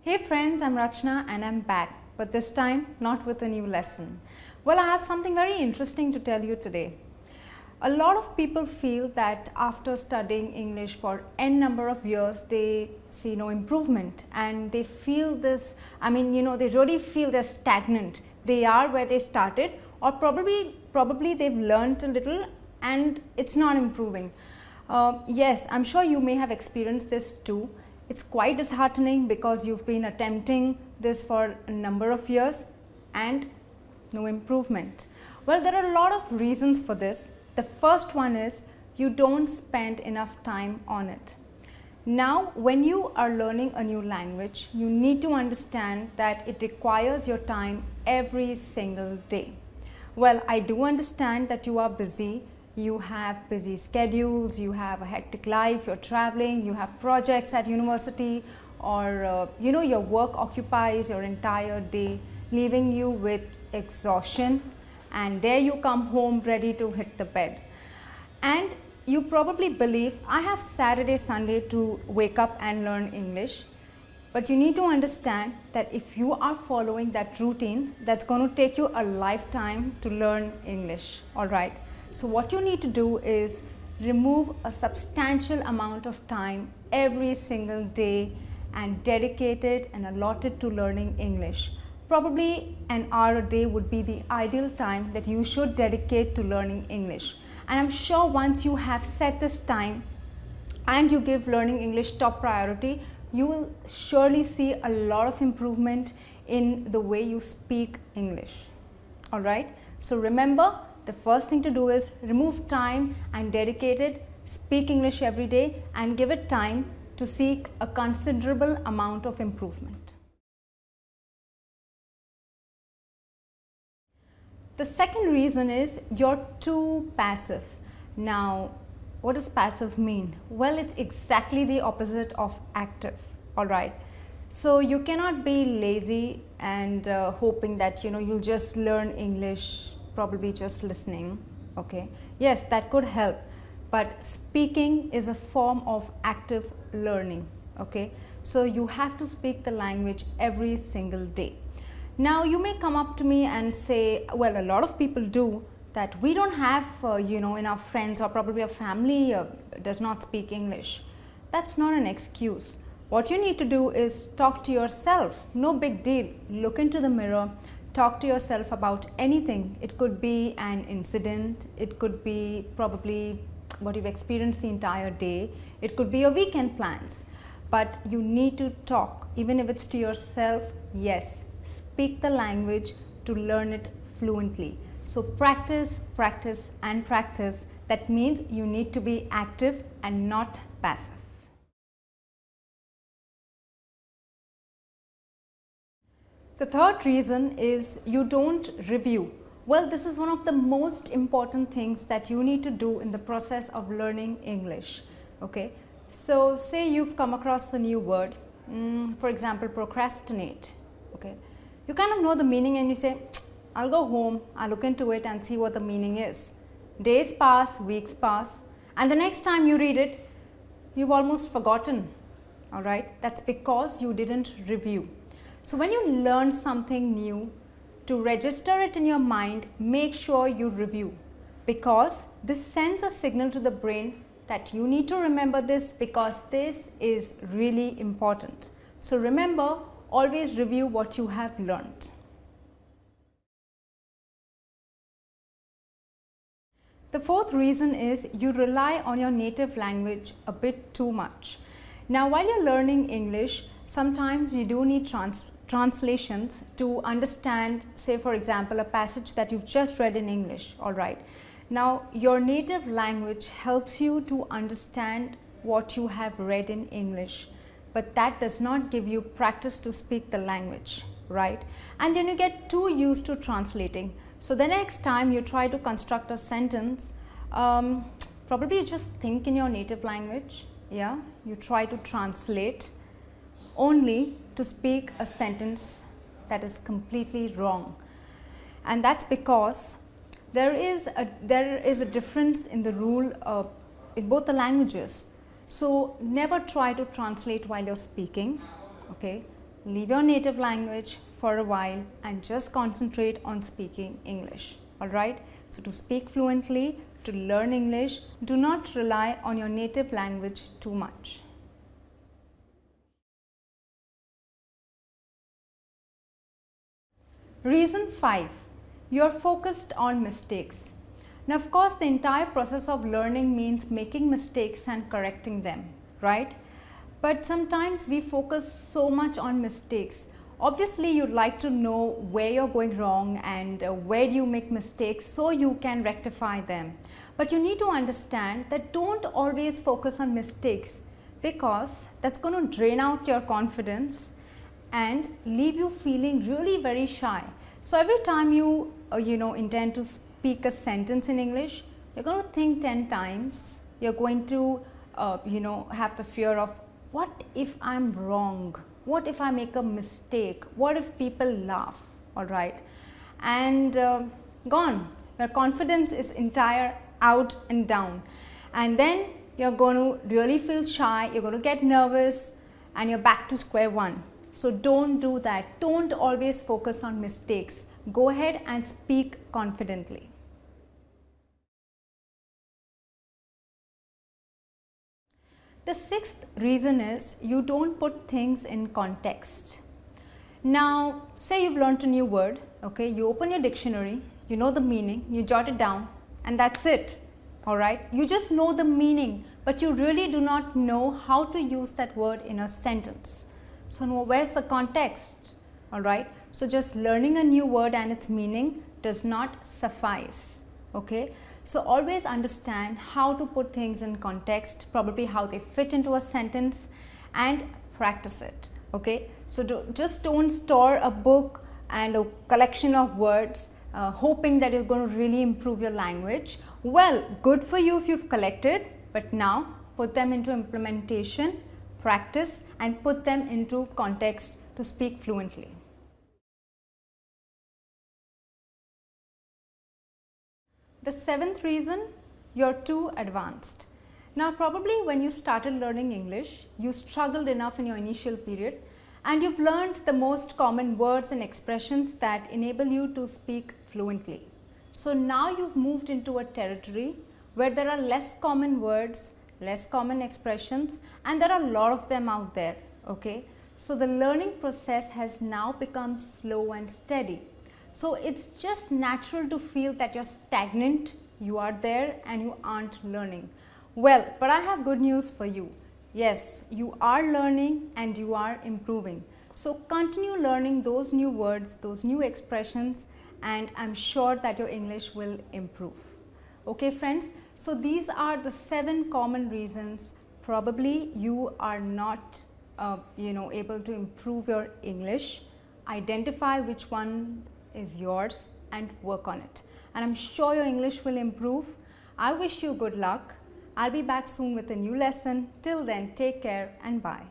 Hey friends, I'm Rachna and I'm back, but this time not with a new lesson. Well, I have something very interesting to tell you today. A lot of people feel that after studying English for n number of years, they see no improvement and they feel this, they really feel they're stagnant. They are where they started, or probably they've learned a little and it's not improving. Yes, I'm sure you may have experienced this too. It's quite disheartening because you've been attempting this for a number of years and no improvement. Well, there are a lot of reasons for this. The first one is you don't spend enough time on it. Now, when you are learning a new language, you need to understand that it requires your time every single day. Well, I do understand that you are busy. You have busy schedules, you have a hectic life, you're traveling, you have projects at university, or your work occupies your entire day, leaving you with exhaustion, and there you come home ready to hit the bed. And you probably believe, I have Saturday, Sunday to wake up and learn English. But you need to understand that if you are following that routine, that's going to take you a lifetime to learn English, all right? So what you need to do is remove a substantial amount of time every single day and dedicate it and allot it to learning English. Probably an hour a day would be the ideal time that you should dedicate to learning English. And I'm sure once you have set this time and you give learning English top priority, you will surely see a lot of improvement in the way you speak English. All right. So remember, the first thing to do is remove time and dedicate it, speak English every day and give it time to seek a considerable amount of improvement. The second reason is you're too passive. Now, what does passive mean? Well, it's exactly the opposite of active, all right? So you cannot be lazy and hoping that you'll just learn English probably just listening, okay? Yes, that could help, but speaking is a form of active learning, okay? So you have to speak the language every single day. Now you may come up to me and say, well, a lot of people do, that we don't have, enough friends or probably a family does not speak English. That's not an excuse. What you need to do is talk to yourself, no big deal. Look into the mirror, talk to yourself about anything. It could be an incident, it could be probably what you've experienced the entire day, it could be your weekend plans, but you need to talk, even if it's to yourself. Yes, speak the language to learn it fluently. So practice, practice and practice. That means you need to be active and not passive. The third reason is you don't review. Well, this is one of the most important things that you need to do in the process of learning English, okay? So say you've come across a new word, for example, procrastinate, okay? You kind of know the meaning and you say, I'll go home, I'll look into it and see what the meaning is. Days pass, weeks pass, and the next time you read it, you've almost forgotten, all right? That's because you didn't review. So when you learn something new, to register it in your mind, make sure you review, because this sends a signal to the brain that you need to remember this because this is really important. So remember, always review what you have learned. The fourth reason is you rely on your native language a bit too much. Now, while you're learning English, sometimes you do need translations to understand, say for example, a passage that you've just read in English, all right? Now, your native language helps you to understand what you have read in English, but that does not give you practice to speak the language, right? And then you get too used to translating. So the next time you try to construct a sentence, probably you just think in your native language, yeah? You try to translate only to speak a sentence that is completely wrong. And that's because there is a difference in the rule in both the languages. So never try to translate while you're speaking, okay? leave your native language for a while and just concentrate on speaking English. Alright? So to speak fluently, to learn English, do not rely on your native language too much. Reason 5. You are focused on mistakes. Now of course the entire process of learning means making mistakes and correcting them, right? But sometimes we focus so much on mistakes. Obviously you'd like to know where you're going wrong and where do you make mistakes so you can rectify them. But you need to understand that don't always focus on mistakes, because that's going to drain out your confidence and leave you feeling really very shy. So every time you intend to speak a sentence in English, you're going to think 10 times. You're going to have the fear of, what if I'm wrong? What if I make a mistake? What if people laugh? Alright, and gone. Your confidence is entire out and down, and then you're going to really feel shy, you're going to get nervous, and you're back to square one. So don't do that. Don't always focus on mistakes. Go ahead and speak confidently. The 6th reason is you don't put things in context. Now, say you've learned a new word, okay, you open your dictionary, you know the meaning, you jot it down, and that's it, alright. You just know the meaning, but you really do not know how to use that word in a sentence. So where's the context, alright. So just learning a new word and its meaning does not suffice, okay. So always understand how to put things in context, probably how they fit into a sentence, and practice it, okay. So just don't store a book and a collection of words hoping that you're going to really improve your language. Well, good for you if you've collected, but now put them into implementation, practice, and put them into context to speak fluently. The 7th reason, you're too advanced. Now probably when you started learning English, you struggled enough in your initial period and you've learned the most common words and expressions that enable you to speak fluently. So now you've moved into a territory where there are less common words, less common expressions, and there are a lot of them out there, okay. So the learning process has now become slow and steady. So it's just natural to feel that you're stagnant, you are there and you aren't learning. Well, but I have good news for you. Yes, you are learning and you are improving. So continue learning those new words, those new expressions, and I'm sure that your English will improve. Okay friends, so these are the 7 common reasons probably you are not able to improve your English. Identify which one is yours and work on it, and I'm sure your English will improve. I wish you good luck. I'll be back soon with a new lesson. Till then, take care and bye.